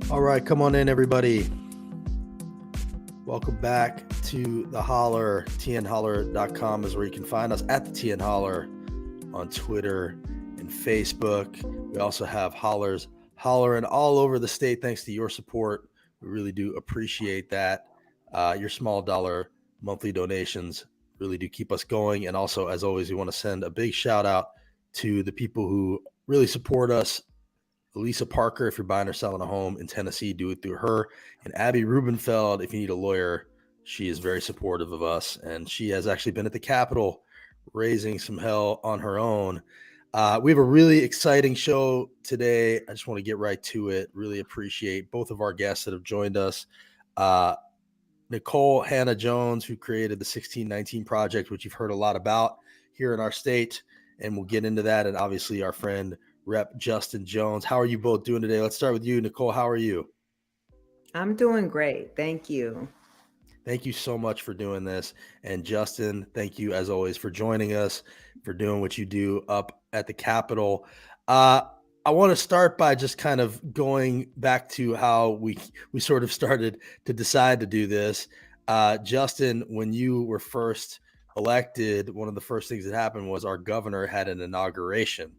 All right, come on in, everybody. Welcome back to The Holler. tnholler.com is where you can find us at the TN Holler on Twitter and Facebook. We also have Hollers hollering all over the state thanks to your support. We really do appreciate that. Your small dollar monthly donations really do keep us going. And also, as always, we want to send a big shout out to the people who really support us. Lisa Parker, if you're buying or selling a home in Tennessee, do it through her. And Abby Rubenfeld, if you need a lawyer, she is very supportive of us. And she has actually been at the Capitol raising some hell on her own. We have a really exciting show today. I just want to get right to it. Really appreciate both of our guests that have joined us. Nikole Hannah Jones, who created the 1619 Project, which you've heard a lot about here in our state. And we'll get into that. And obviously our friend, Rep Justin Jones. How are you both doing today? Let's start with you, Nikole. How are you? I'm doing great. Thank you. Thank you so much for doing this. And Justin, thank you as always for joining us, for doing what you do up at the Capitol. I want to start by just kind of going back to how we sort of started to decide to do this. Justin, when you were first elected, one of the first things that happened was our governor had an inauguration.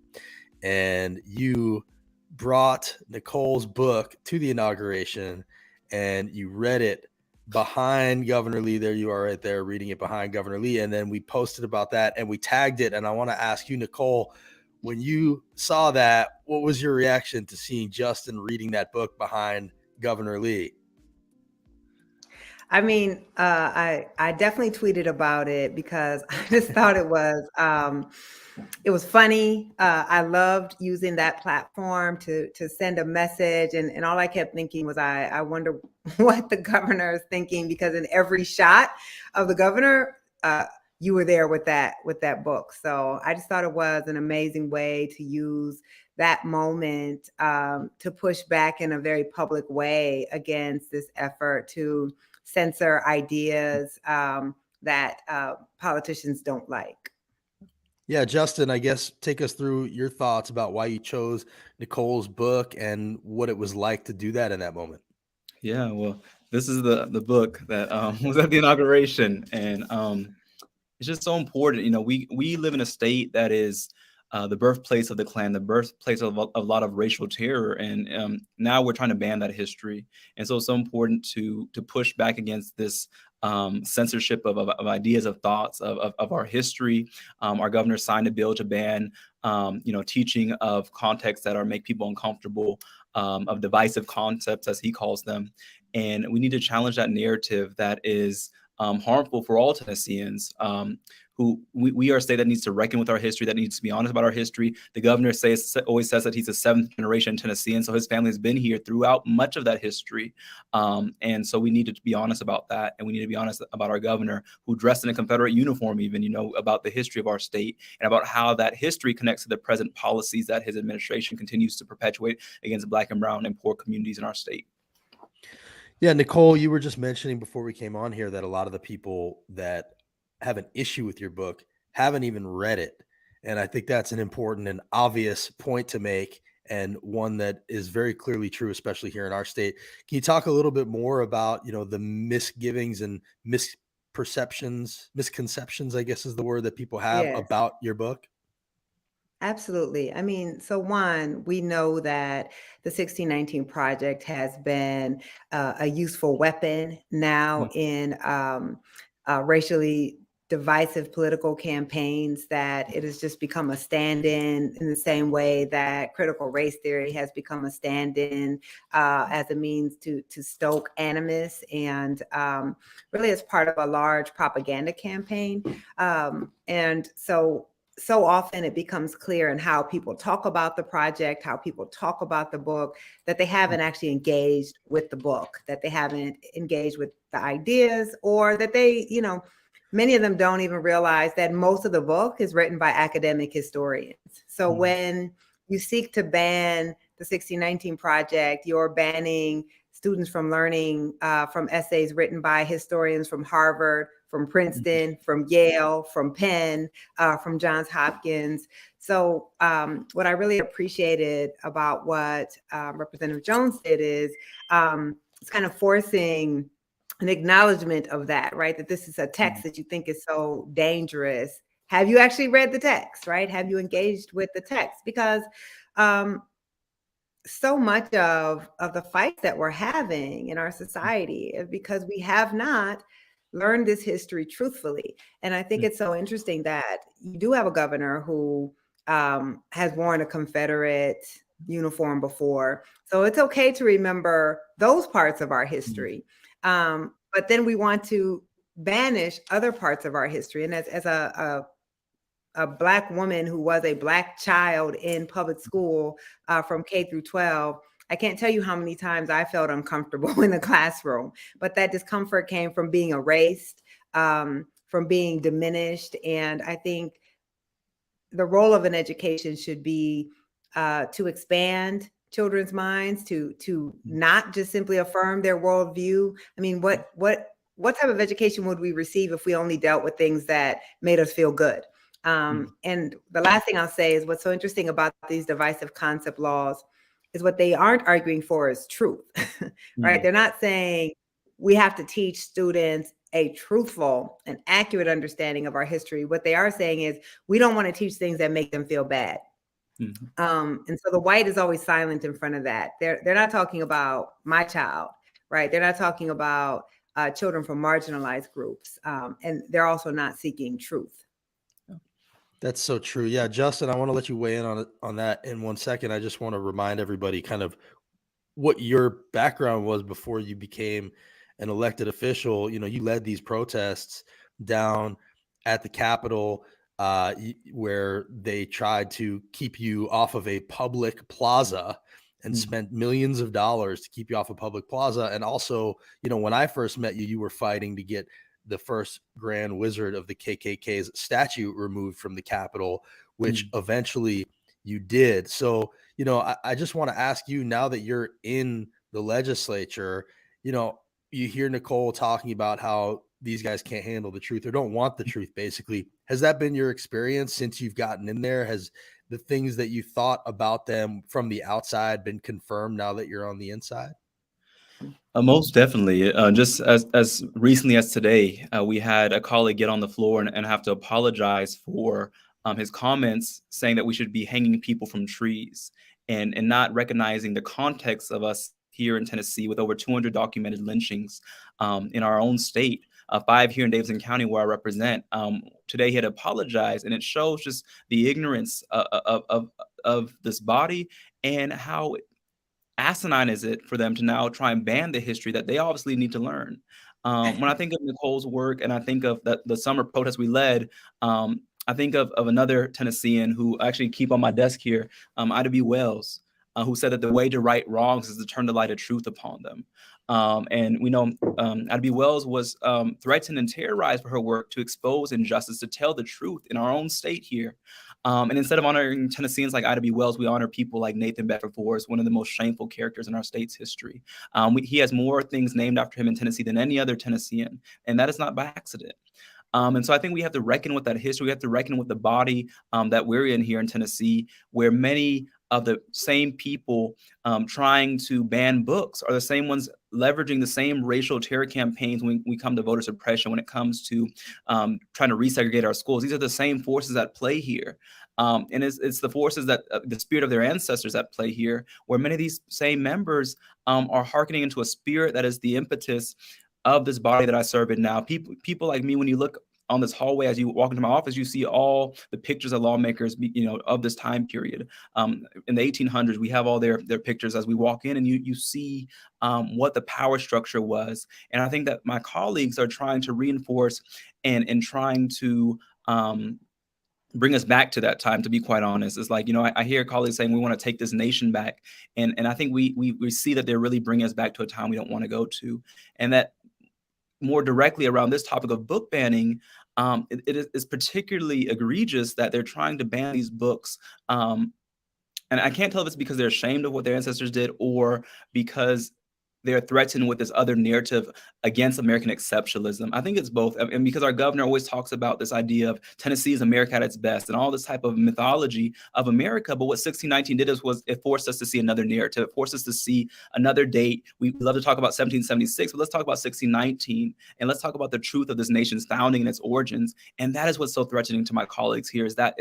And you brought Nikole's book to the inauguration and you read it behind Governor Lee. There you are right there reading it behind Governor Lee. And then we posted about that and we tagged it. And I want to ask you, Nikole, when you saw that, what was your reaction to seeing Justin reading that book behind Governor Lee? I mean, I definitely tweeted about it because I just thought it was funny. I loved using that platform to send a message, and all I kept thinking was, I wonder what the governor is thinking, because in every shot of the governor, you were there with that book. So I just thought it was an amazing way to use that moment to push back in a very public way against this effort to censor ideas that politicians don't like. Yeah, Justin, I guess take us through your thoughts about why you chose Nikole's book and what it was like to do that in that moment. Yeah, well, this is the book that was at the inauguration, and it's just so important. You know, we live in a state that is the birthplace of the Klan, the birthplace of a lot of racial terror, and now we're trying to ban that history. And so it's so important to push back against this censorship of ideas, of thoughts, of our history. Our governor signed a bill to ban teaching of contexts that make people uncomfortable, of divisive concepts, as he calls them. And we need to challenge that narrative that is harmful for all Tennesseans. Who we are a state that needs to reckon with our history, that needs to be honest about our history. The governor always says that he's a seventh generation Tennessean, so his family has been here throughout much of that history. And so we need to be honest about that, and we need to be honest about our governor, who dressed in a Confederate uniform, even, about the history of our state and about how that history connects to the present policies that his administration continues to perpetuate against Black and brown and poor communities in our state. Yeah, Nikole, you were just mentioning before we came on here that a lot of the people that have an issue with your book haven't even read it. And I think that's an important and obvious point to make, and one that is very clearly true, especially here in our state. Can you talk a little bit more about, the misgivings and misconceptions, I guess is the word that people have Yes. about your book? Absolutely. I mean, so one, we know that the 1619 Project has been a useful weapon now in racially divisive political campaigns, that it has just become a stand-in the same way that critical race theory has become a stand-in as a means to stoke animus, and really as part of a large propaganda campaign. And so often it becomes clear in how people talk about the project, how people talk about the book, that they haven't actually engaged with the book, that they haven't engaged with the ideas, or that they, many of them don't even realize that most of the book is written by academic historians. So when you seek to ban the 1619 Project, you're banning students from learning from essays written by historians from Harvard, from Princeton, from Yale, from Penn, from Johns Hopkins. So what I really appreciated about what Representative Jones did is it's kind of forcing an acknowledgement of that, right? That this is a text that you think is so dangerous. Have you actually read the text, right? Have you engaged with the text? Because so much of the fights that we're having in our society is because we have not learned this history truthfully. And I think it's so interesting that you do have a governor who has worn a Confederate uniform before. So it's okay to remember those parts of our history. But then we want to banish other parts of our history. And as a Black woman who was a Black child in public school from K through 12, I can't tell you how many times I felt uncomfortable in the classroom, but that discomfort came from being erased, from being diminished. And I think the role of an education should be to expand children's minds, to not just simply affirm their worldview. I mean, what type of education would we receive if we only dealt with things that made us feel good? And the last thing I'll say is what's so interesting about these divisive concept laws is what they aren't arguing for is truth, right? They're not saying we have to teach students a truthful and accurate understanding of our history. What they are saying is we don't want to teach things that make them feel bad. And so the white is always silent in front of that. They're not talking about my child, right? They're not talking about children from marginalized groups. And they're also not seeking truth. That's so true. Yeah, Justin, I want to let you weigh in on that in 1 second. I just want to remind everybody kind of what your background was before you became an elected official. You know, you led these protests down at the Capitol where they tried to keep you off of a public plaza and spent millions of dollars to keep you off a public plaza. And also, you know, when I first met you, you were fighting to get the first Grand Wizard of the KKK's statue removed from the Capitol, which eventually you did. So, you know, I just want to ask you, now that you're in the legislature, you know, you hear Nikole talking about how these guys can't handle the truth or don't want the truth, basically. Has that been your experience since you've gotten in there? Has the things that you thought about them from the outside been confirmed now that you're on the inside? Most definitely. Just as recently as today, we had a colleague get on the floor and have to apologize for his comments saying that we should be hanging people from trees and not recognizing the context of us here in Tennessee with over 200 documented lynchings in our own state, 5 here in Davidson County where I represent. Today he had apologized, and it shows just the ignorance of this body and how asinine is it for them to now try and ban the history that they obviously need to learn. When I think of Nikole's work and I think of the summer protest we led, I think of another Tennessean who I actually keep on my desk here, Ida B. Wells, who said that the way to right wrongs is to turn the light of truth upon them. And we know Ida B. Wells was threatened and terrorized for her work to expose injustice, to tell the truth in our own state here. And instead of honoring Tennesseans like Ida B. Wells, we honor people like Nathan Bedford Forrest, one of the most shameful characters in our state's history. He has more things named after him in Tennessee than any other Tennessean, and that is not by accident. And so I think we have to reckon with that history. We have to reckon with the body that we're in here in Tennessee, where many of the same people trying to ban books are the same ones leveraging the same racial terror campaigns when we come to voter suppression, when it comes to trying to resegregate our schools. These are the same forces at play here. And it's the forces that the spirit of their ancestors at play here, where many of these same members are hearkening into a spirit that is the impetus of this body that I serve in now. People like me, when you look on this hallway, as you walk into my office, you see all the pictures of lawmakers, of this time period. In the 1800s, we have all their pictures as we walk in, and you see what the power structure was. And I think that my colleagues are trying to reinforce and trying to bring us back to that time, to be quite honest. It's like, I hear colleagues saying we want to take this nation back. And I think we see that they're really bringing us back to a time we don't want to go to. And that more directly around this topic of book banning, it is particularly egregious that they're trying to ban these books. And I can't tell if it's because they're ashamed of what their ancestors did or because they're threatened with this other narrative against American exceptionalism. I think it's both. And because our governor always talks about this idea of Tennessee is America at its best and all this type of mythology of America. But what 1619 did was it forced us to see another narrative. It forced us to see another date. We love to talk about 1776, but let's talk about 1619. And let's talk about the truth of this nation's founding and its origins. And that is what's so threatening to my colleagues here, is that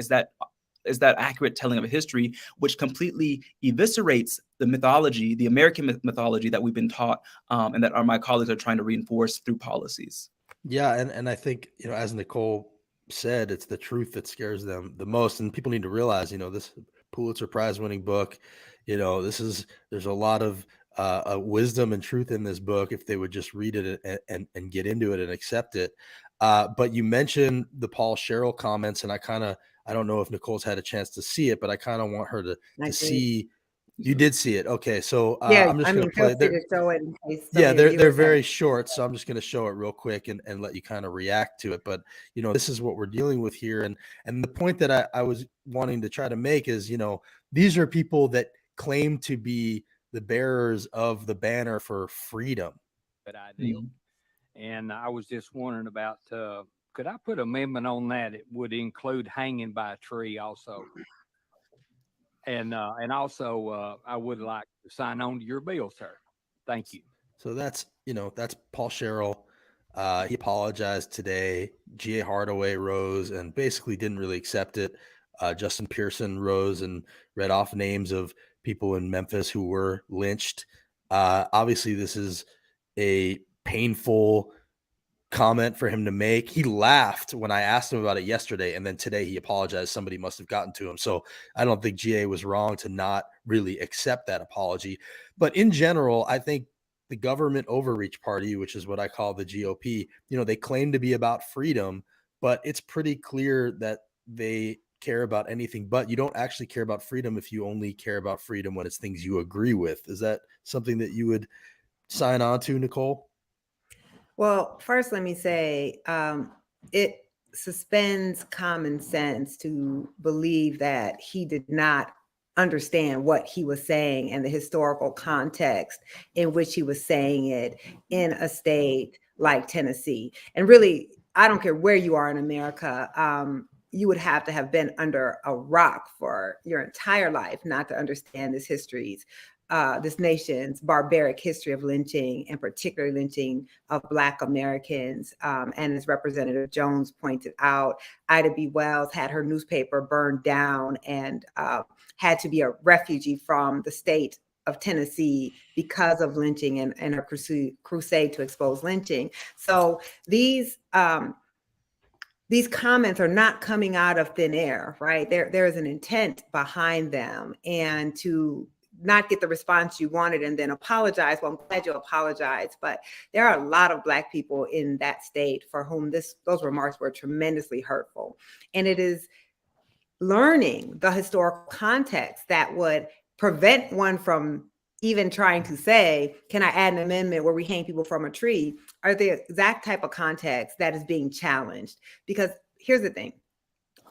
accurate telling of history, which completely eviscerates the mythology, the American mythology that we've been taught, and that my colleagues are trying to reinforce through policies. Yeah, and I think, as Nikole said, it's the truth that scares them the most, and people need to realize, this Pulitzer Prize winning book, there's a lot of wisdom and truth in this book if they would just read it and get into it and accept it. But you mentioned the Paul Sherrill comments, and I don't know if Nicole's had a chance to see it, but I kind of want her to see. You did see it. Okay. So I'm just going to play it. Show it in case they're very short. So I'm just going to show it real quick and let you kind of react to it. But, this is what we're dealing with here. And the point that I was wanting to try to make is, these are people that claim to be the bearers of the banner for freedom. Good idea. And I was just wondering about, could I put amendment on that? It would include hanging by a tree also. And also, I would like to sign on to your bill, sir. Thank you. So that's Paul Sherrill. He apologized today. G.A. Hardaway rose and basically didn't really accept it. Justin Pearson rose and read off names of people in Memphis who were lynched. Obviously, this is a painful comment for him to make. He laughed when I asked him about it yesterday, and then today he apologized. Somebody must have gotten to him. So I don't think GA was wrong to not really accept that apology. But in general, I think the government overreach party, which is what I call the GOP, they claim to be about freedom, but it's pretty clear that they care about anything but. You don't actually care about freedom if you only care about freedom when it's things you agree with. Is that something that you would sign on to, Nikole? Well, first, let me say it suspends common sense to believe that he did not understand what he was saying and the historical context in which he was saying it in a state like Tennessee. And really, I don't care where you are in America, you would have to have been under a rock for your entire life not to understand this nation's barbaric history of lynching, and particularly lynching of Black Americans. And as Representative Jones pointed out, Ida B. Wells had her newspaper burned down and had to be a refugee from the state of Tennessee because of lynching and her crusade to expose lynching. So these comments are not coming out of thin air, right? There is an intent behind them, and to not get the response you wanted and then apologize. Well, I'm glad you apologized, but there are a lot of Black people in that state for whom those remarks were tremendously hurtful. And it is learning the historical context that would prevent one from even trying to say, can I add an amendment where we hang people from a tree, are the exact type of context that is being challenged. Because here's the thing.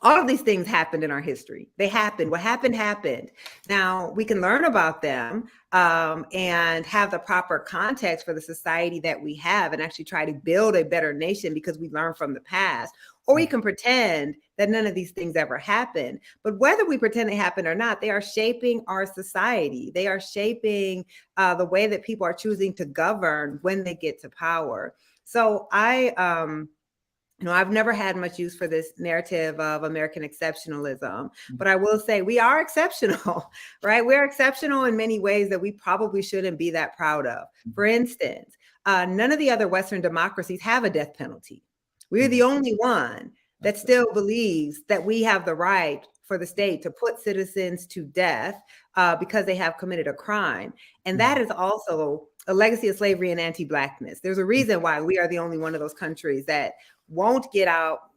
All of these things happened in our history. They happened. What happened, happened. Now, we can learn about them and have the proper context for the society that we have and actually try to build a better nation because we learned from the past. Or we can pretend that none of these things ever happened. But whether we pretend they happened or not, they are shaping our society. They are shaping the way that people are choosing to govern when they get to power. So I've never had much use for this narrative of American exceptionalism, but I will say we are exceptional, right? We're exceptional in many ways that we probably shouldn't be that proud of. For instance, none of the other Western democracies have a death penalty. We're the only one that still believes that we have the right for the state to put citizens to death because they have committed a crime. And that is also a legacy of slavery and anti-Blackness. There's a reason why we are the only one of those countries that won't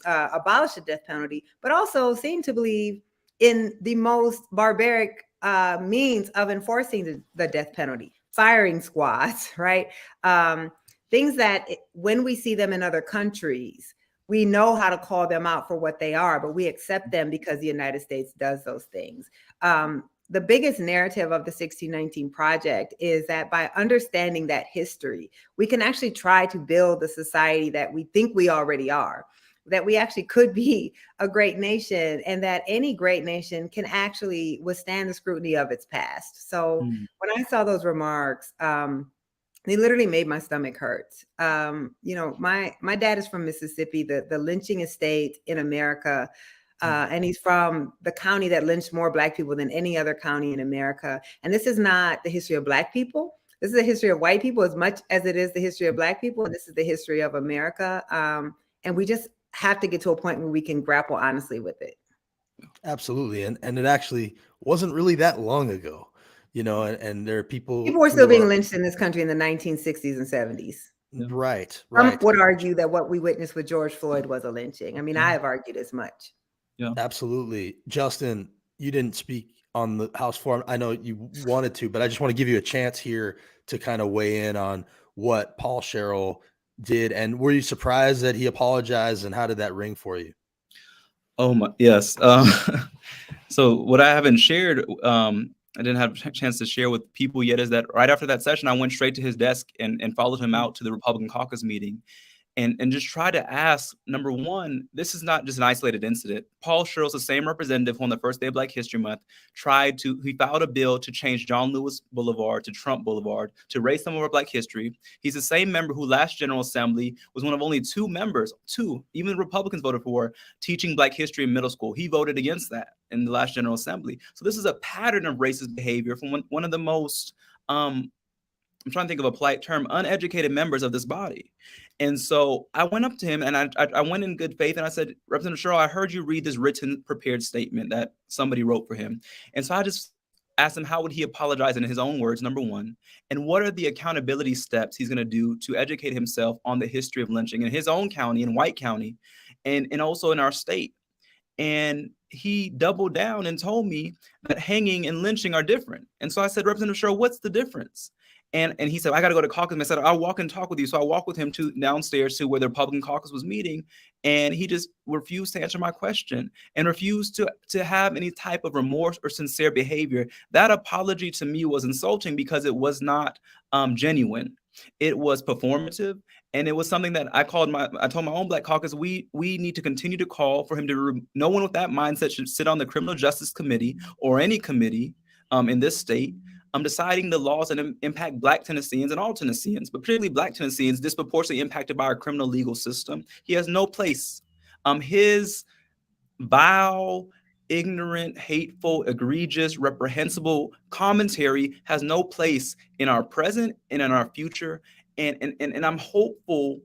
abolish the death penalty, but also seem to believe in the most barbaric means of enforcing the death penalty, firing squads, right? Things that when we see them in other countries, we know how to call them out for what they are, but we accept them because the United States does those things. the biggest narrative of the 1619 Project is that by understanding that history, we can actually try to build the society that we think we already are, that we actually could be a great nation, and that any great nation can actually withstand the scrutiny of its past. So when I saw those remarks, they literally made my stomach hurt. My dad is from Mississippi, the lynching estate in America. And he's from the county that lynched more Black people than any other county in America. And this is not the history of Black people. This is the history of white people as much as it is the history of Black people. And this is the history of America. And we just have to get to a point where we can grapple honestly with it. Absolutely. And it actually wasn't really that long ago, and there are people were still being lynched in this country in the 1960s and 70s. Right. Trump would argue that what we witnessed with George Floyd was a lynching. I mean, I have argued as much. Yeah, absolutely. Justin, you didn't speak on the House forum. I know you wanted to, but I just want to give you a chance here to kind of weigh in on what Paul Sherrill did. And were you surprised that he apologized, and how did that ring for you? Oh my, yes. So what I haven't shared, I didn't have a chance to share with people yet, is that right after that session, I went straight to his desk and followed him out to the Republican caucus meeting. And just try to ask, number one, this is not just an isolated incident. Paul Sherrill's the same representative on the first day of Black History Month, he filed a bill to change John Lewis Boulevard to Trump Boulevard to erase some of our Black history. He's the same member who last General Assembly was one of only two, even Republicans voted for, teaching Black history in middle school. He voted against that in the last General Assembly. So this is a pattern of racist behavior from one of the most, I'm trying to think of a polite term, uneducated members of this body. And so I went up to him and I went in good faith and I said, Representative Sherrill, I heard you read this written, prepared statement that somebody wrote for him. And so I just asked him, how would he apologize in his own words, number one? And what are the accountability steps he's going to do to educate himself on the history of lynching in his own county, in White County, and also in our state? And he doubled down and told me that hanging and lynching are different. And so I said, Representative Sherrill, what's the difference? And he said, I got to go to caucus. And I said, I'll walk and talk with you. So I walked with him downstairs to where the Republican caucus was meeting. And he just refused to answer my question and refused to have any type of remorse or sincere behavior. That apology to me was insulting because it was not genuine. It was performative. And it was something that I told my own Black caucus, we need to continue to call for him to, no one with that mindset should sit on the Criminal Justice Committee or any committee in this state, deciding the laws that impact Black Tennesseans and all Tennesseans, but particularly Black Tennesseans disproportionately impacted by our criminal legal system. He has no place. His vile, ignorant, hateful, egregious, reprehensible commentary has no place in our present and in our future. And I'm hopeful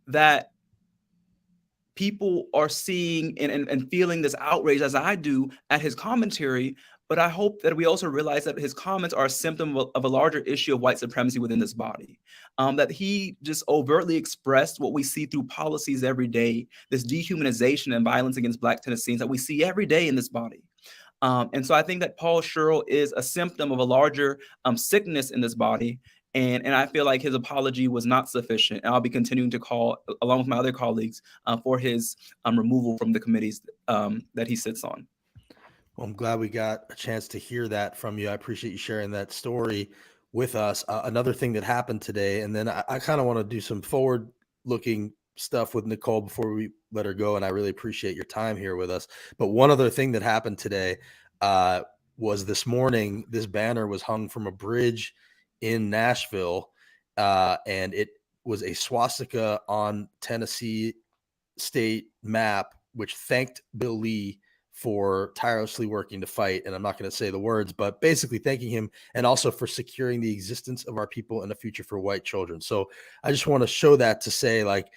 that people are seeing and feeling this outrage as I do at his commentary. But I hope that we also realize that his comments are a symptom of a larger issue of white supremacy within this body. That he just overtly expressed what we see through policies every day, this dehumanization and violence against Black Tennesseans that we see every day in this body. And so I think that Paul Sherrill is a symptom of a larger sickness in this body. And I feel like his apology was not sufficient. And I'll be continuing to call, along with my other colleagues, for his removal from the committees that he sits on. Well, I'm glad we got a chance to hear that from you. I appreciate you sharing that story with us. Another thing that happened today, and then I kind of want to do some forward-looking stuff with Nikole before we let her go, and I really appreciate your time here with us. But one other thing that happened today was this morning, this banner was hung from a bridge in Nashville, and it was a swastika on Tennessee state map, which thanked Bill Lee for tirelessly working to fight. And I'm not going to say the words, but basically thanking him, and also for securing the existence of our people and a future for white children. So I just want to show that to say, like,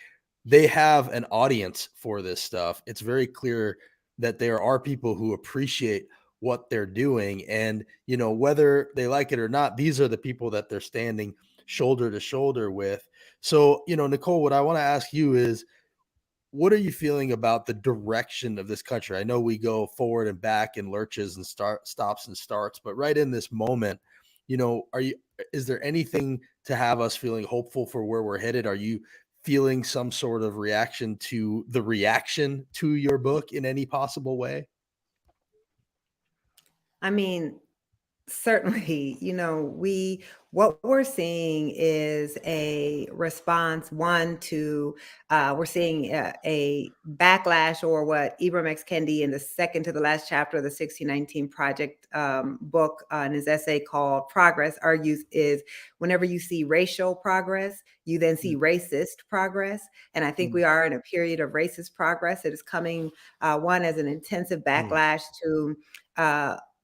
they have an audience for this stuff. It's very clear that there are people who appreciate what they're doing. And, whether they like it or not, these are the people that they're standing shoulder to shoulder with. So, Nikole, what I want to ask you is, what are you feeling about the direction of this country? I know we go forward and back in lurches and stops and starts, but right in this moment, is there anything to have us feeling hopeful for where we're headed? Are you feeling some sort of reaction to the reaction to your book in any possible way? I mean, Certainly, what we're seeing is a response, one to we're seeing a backlash, or what Ibram X. Kendi, in the second to the last chapter of the 1619 Project book, in his essay called Progress, argues is whenever you see racial progress, you then see racist progress. And I think we are in a period of racist progress. It is coming, one, as an intensive backlash to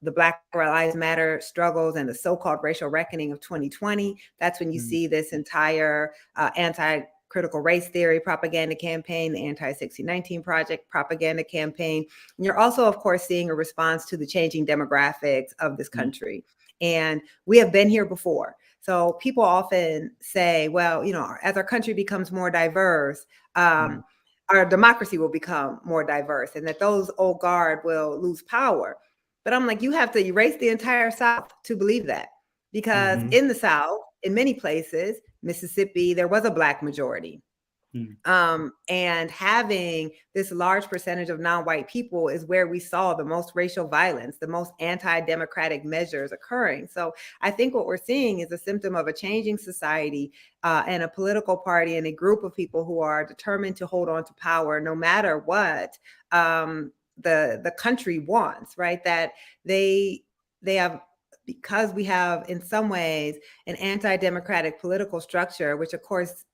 the Black Lives Matter struggles and the so-called racial reckoning of 2020. That's when you see this entire anti-critical race theory propaganda campaign, the anti-1619 Project propaganda campaign. And you're also, of course, seeing a response to the changing demographics of this country. And we have been here before. So people often say, well, as our country becomes more diverse, our democracy will become more diverse, and that those old guard will lose power. But I'm like, you have to erase the entire South to believe that, because in the South, in many places, Mississippi, there was a Black majority. And having this large percentage of non-white people is where we saw the most racial violence, the most anti-democratic measures occurring. So I think what we're seeing is a symptom of a changing society and a political party and a group of people who are determined to hold on to power no matter what the country wants, right? That they have, because we have in some ways an anti-democratic political structure, which of course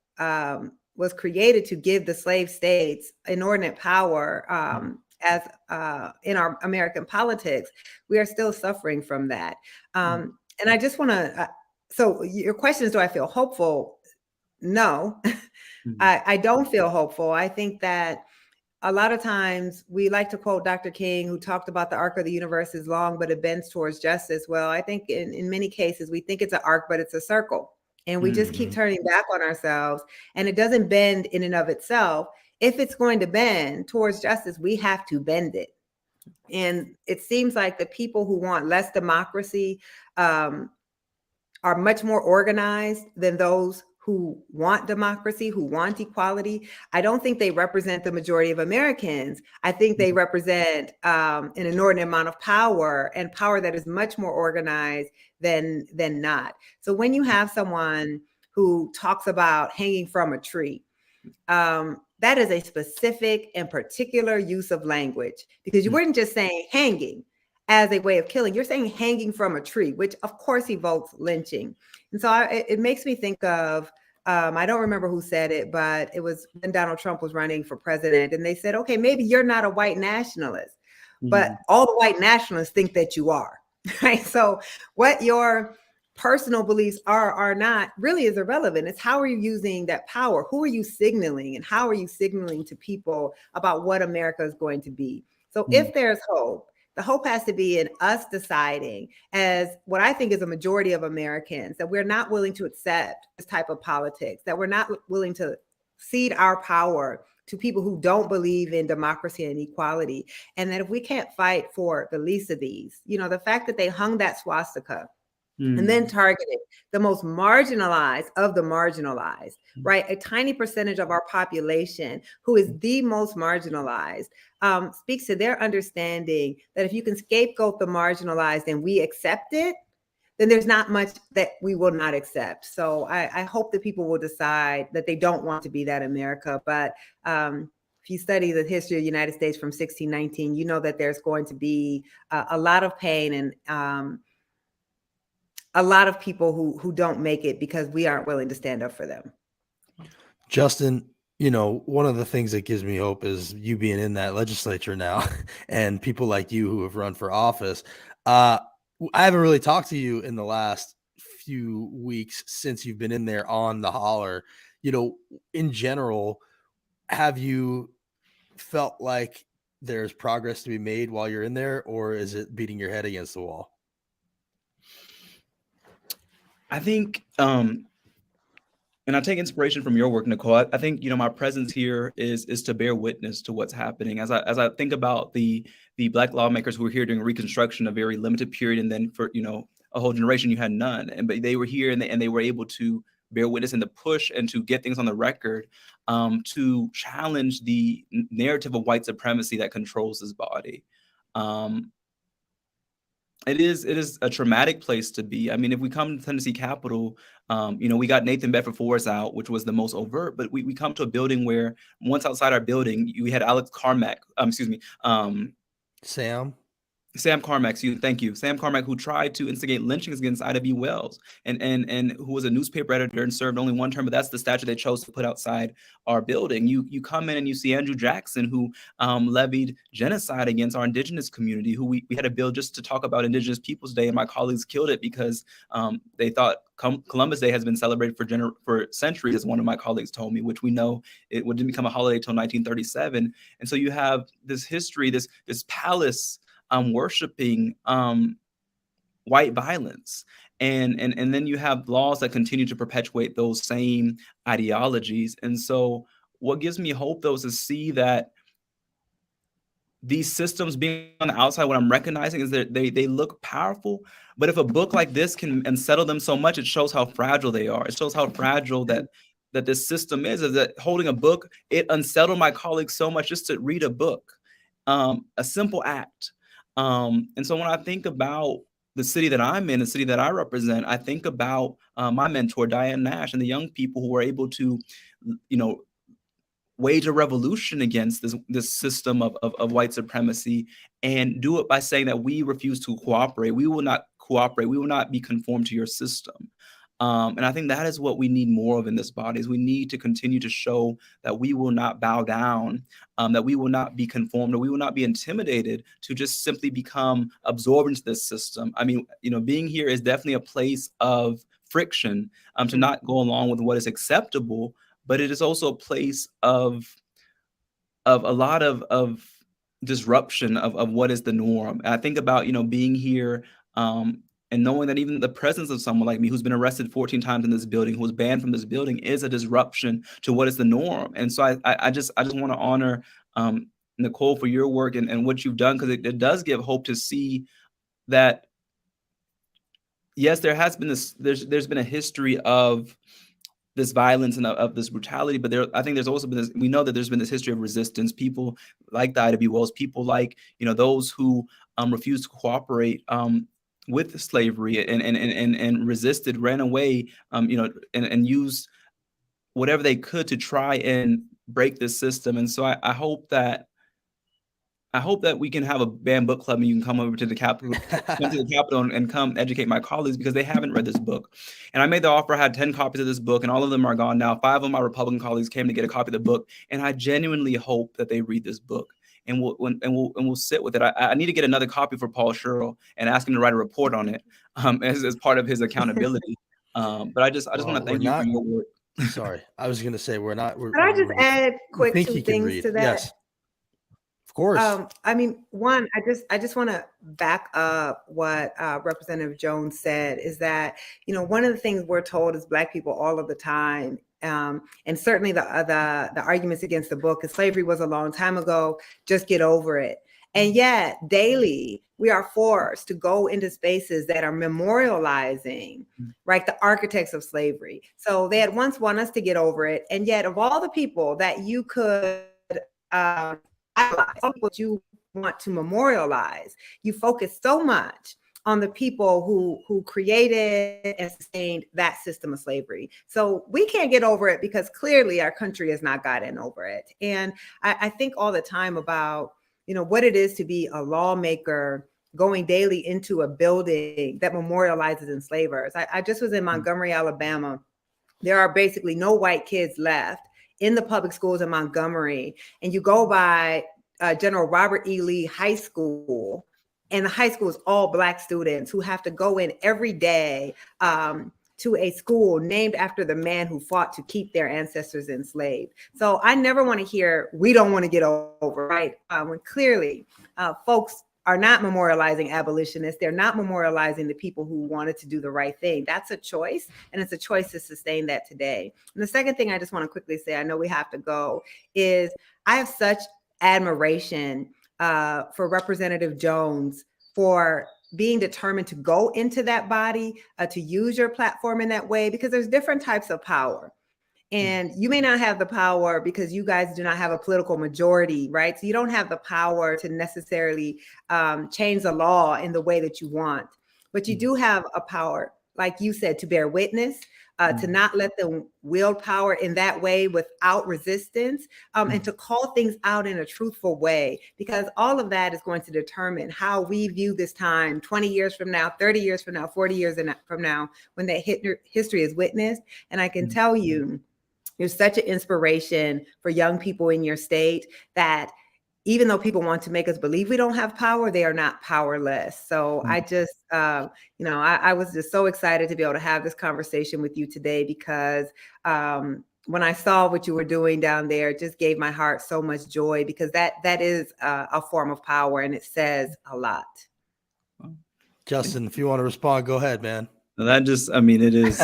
was created to give the slave states inordinate power as in our American politics. We are still suffering from that. And I just want to, so your question is, do I feel hopeful? No, I don't feel hopeful. I think that a lot of times we like to quote Dr. King, who talked about the arc of the universe is long, but it bends towards justice. Well, I think in many cases, we think it's an arc, but it's a circle. And we just keep turning back on ourselves, and it doesn't bend in and of itself. If it's going to bend towards justice, we have to bend it. And it seems like the people who want less democracy are much more organized than those who want democracy, who want equality. I don't think they represent the majority of Americans. I think they represent an inordinate amount of power, and power that is much more organized than not. So when you have someone who talks about hanging from a tree, that is a specific and particular use of language, because you weren't just saying hanging as a way of killing. You're saying hanging from a tree, which of course evokes lynching. And so it makes me think of, I don't remember who said it, but it was when Donald Trump was running for president. And they said, okay, maybe you're not a white nationalist, but all the white nationalists think that you are, right? So what your personal beliefs are not really is irrelevant. It's how are you using that power? Who are you signaling? And how are you signaling to people about what America is going to be? So if there's hope, the hope has to be in us deciding, as what I think is a majority of Americans, that we're not willing to accept this type of politics, that we're not willing to cede our power to people who don't believe in democracy and equality. And that if we can't fight for the least of these, the fact that they hung that swastika and then targeted the most marginalized of the marginalized, right? A tiny percentage of our population who is the most marginalized, speaks to their understanding that if you can scapegoat the marginalized and we accept it, then there's not much that we will not accept. So I hope that people will decide that they don't want to be that America. But if you study the history of the United States from 1619, you know that there's going to be a lot of pain and a lot of people who don't make it because we aren't willing to stand up for them. Justin, one of the things that gives me hope is you being in that legislature now and people like you who have run for office. I haven't really talked to you in the last few weeks since you've been in there on the holler. In general, have you felt like there's progress to be made while you're in there, or is it beating your head against the wall? I think, and I take inspiration from your work, Nikole. I think, my presence here is to bear witness to what's happening. As I think about the Black lawmakers who were here during Reconstruction, a very limited period, and then for, a whole generation, you had none. But they were here and they were able to bear witness and to push and to get things on the record, to challenge the narrative of white supremacy that controls this body. It is a traumatic place to be. I mean, if we come to Tennessee Capitol, we got Nathan Bedford Forrest out, which was the most overt, but we come to a building where once outside our building, we had Alex Carmack, Sam Carmack, thank you. Sam Carmack, who tried to instigate lynchings against Ida B. Wells and who was a newspaper editor and served only one term, but that's the statue they chose to put outside our building. You come in and you see Andrew Jackson, who levied genocide against our indigenous community, who we had a bill just to talk about Indigenous Peoples Day, and my colleagues killed it because they thought Columbus Day has been celebrated for centuries, as one of my colleagues told me, which we know it didn't become a holiday until 1937. And so you have this history, this palace worshiping white violence. And then you have laws that continue to perpetuate those same ideologies. And so what gives me hope, though, is to see that these systems being on the outside, what I'm recognizing is that they look powerful, but if a book like this can unsettle them so much, it shows how fragile they are. It shows how fragile that this system is that holding a book, it unsettled my colleagues so much just to read a book, a simple act. And so when I think about the city that I'm in, the city that I represent, I think about my mentor, Diane Nash, and the young people who were able to, wage a revolution against this system of white supremacy, and do it by saying that we refuse to cooperate. We will not cooperate. We will not be conformed to your system. And I think that is what we need more of in this body, is we need to continue to show that we will not bow down, that we will not be conformed, or we will not be intimidated to just simply become absorbed into this system. I mean, being here is definitely a place of friction, to not go along with what is acceptable, but it is also a place of a lot of disruption of what is the norm. And I think about, being here, and knowing that even the presence of someone like me, who's been arrested 14 times in this building, who was banned from this building, is a disruption to what is the norm. And so I just want to honor Nikole for your work and what you've done, because it does give hope to see that, yes, there has been there's been a history of this violence and of this brutality, but I think there's also been we know that there's been this history of resistance. People like the Ida B. Wells, people like, those who refused to cooperate with slavery and resisted, ran away, and used whatever they could to try and break this system. And so I hope that we can have a banned book club, and you can come over to the Capitol, and come educate my colleagues, because they haven't read this book. And I made the offer. I had 10 copies of this book, and all of them are gone now. 5 of my Republican colleagues came to get a copy of the book, and I genuinely hope that they read this book. And we'll sit with it. I need to get another copy for Paul Sherrill and ask him to write a report on it, as part of his accountability. But I just want to thank you for your work. Sorry, I was going to say Can I just add quick 2 things to that? Yes, of course. I mean, one, I just want to back up what Representative Jones said, is that, one of the things we're told as Black people all of the time, and certainly the arguments against the book, is slavery was a long time ago, just get over it. And yet daily we are forced to go into spaces that are memorializing, right, the architects of slavery. So they had once want us to get over it, and yet of all the people that you could what you want to memorialize, you focus so much on the people who created and sustained that system of slavery. So we can't get over it because clearly our country has not gotten over it. And I think all the time about, what it is to be a lawmaker going daily into a building that memorializes enslavers. I just was in Montgomery, Alabama. There are basically no white kids left in the public schools in Montgomery. And you go by General Robert E. Lee High School, and the high school is all Black students who have to go in every day to a school named after the man who fought to keep their ancestors enslaved. So I never want to hear, we don't want to get over, right? When clearly folks are not memorializing abolitionists. They're not memorializing the people who wanted to do the right thing. That's a choice, and it's a choice to sustain that today. And the second thing I just want to quickly say, I know we have to go, is I have such admiration for Representative Jones for being determined to go into that body, to use your platform in that way, because there's different types of power. And you may not have the power because you guys do not have a political majority, right? So you don't have the power to necessarily change the law in the way that you want. But you do have a power, like you said, to bear witness, to not let them wield power in that way without resistance, and to call things out in a truthful way, because all of that is going to determine how we view this time 20 years from now, 30 years from now, 40 years from now, when that history is witnessed. And I can tell you, you're such an inspiration for young people in your state that even though people want to make us believe we don't have power, they are not powerless. So I just, I was just so excited to be able to have this conversation with you today, because when I saw what you were doing down there, it just gave my heart so much joy, because that is a form of power, and it says a lot. Justin, if you want to respond, go ahead, man. That just, I mean, it is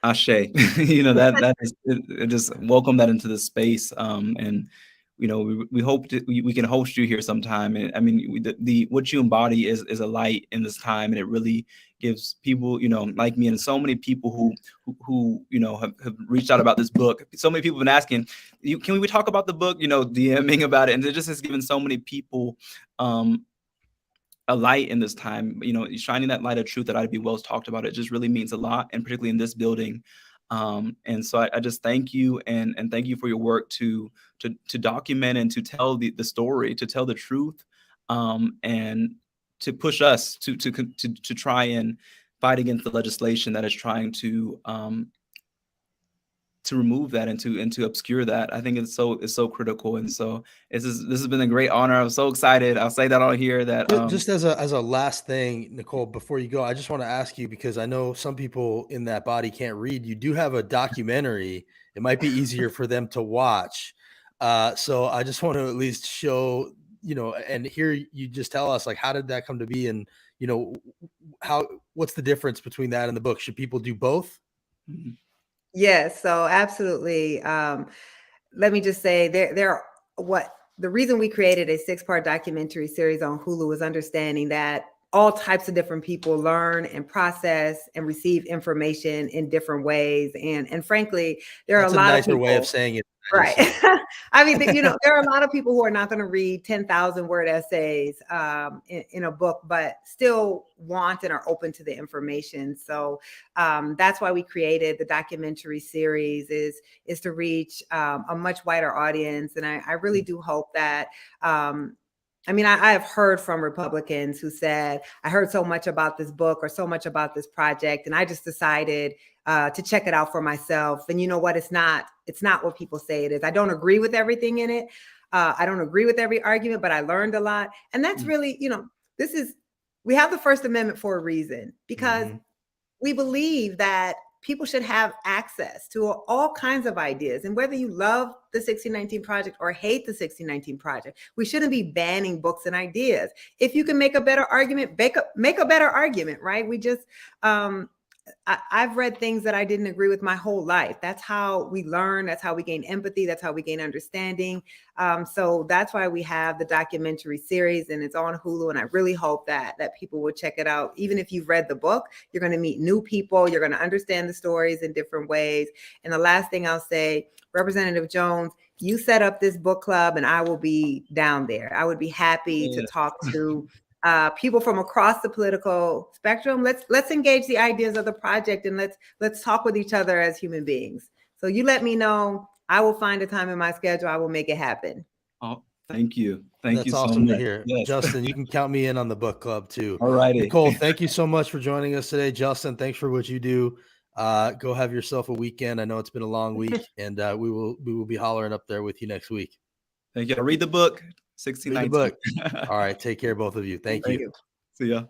Ashe, that is, it just welcome that into the space. And, we hope we can host you here sometime. And I mean, the what you embody is a light in this time. And it really gives people, like me and so many people who have reached out about this book. So many people have been asking, can we talk about the book, DMing about it. And it just has given so many people, a light in this time, shining that light of truth that Ida B. Wells talked about. It just really means a lot, and particularly in this building. And so I just thank you, and thank you for your work to document and to tell the story, to tell the truth, and to push us to try and fight against the legislation that is trying to remove that and to obscure that. I think it's so critical. And so this has been a great honor. I'm so excited. I'll say that on here that just as a last thing, Nikole, before you go, I just want to ask you, because I know some people in that body can't read. You do have a documentary. It might be easier for them to watch. So I just want to at least show, and here you just tell us, like, how did that come to be? And, what's the difference between that and the book? Should people do both? Mm-hmm. Yes, so absolutely. Let me just say the reason we created a 6-part documentary series on Hulu is understanding that all types of different people learn and process and receive information in different ways. And frankly, there are a lot of people. Way of saying it. Right. I mean, there are a lot of people who are not going to read 10,000 word essays in a book, but still want and are open to the information. So that's why we created the documentary series, is to reach a much wider audience. And I really do hope that, I have heard from Republicans who said, I heard so much about this book or so much about this project, and I just decided to check it out for myself. And you know what? It's not what people say it is. I don't agree with everything in it. I don't agree with every argument, but I learned a lot. And that's really, we have the First Amendment for a reason, because we believe that people should have access to all kinds of ideas. And whether you love the 1619 Project or hate the 1619 Project, we shouldn't be banning books and ideas. If you can make a better argument, make a better argument, right? We just, I've read things that I didn't agree with my whole life. That's how we learn. That's how we gain empathy. That's how we gain understanding. So that's why we have the documentary series, and it's on Hulu. And I really hope that people will check it out. Even if you've read the book, you're going to meet new people. You're going to understand the stories in different ways. And the last thing I'll say, Representative Jones, you set up this book club, and I will be down there. I would be happy to talk to people from across the political spectrum. Let's engage the ideas of the project, and let's talk with each other as human beings. So you let me know. I will find a time in my schedule. I will make it happen. Oh, thank you. That's you so awesome much. to hear. Yes. Justin, you can count me in on the book club too. All righty. Nikole, thank you so much for joining us today. Justin, thanks for what you do. Go have yourself a weekend. I know it's been a long week, and we will be hollering up there with you next week. Thank you. Read the book. 1619. Read the book. All right. Take care, both of you. Thank you. See ya.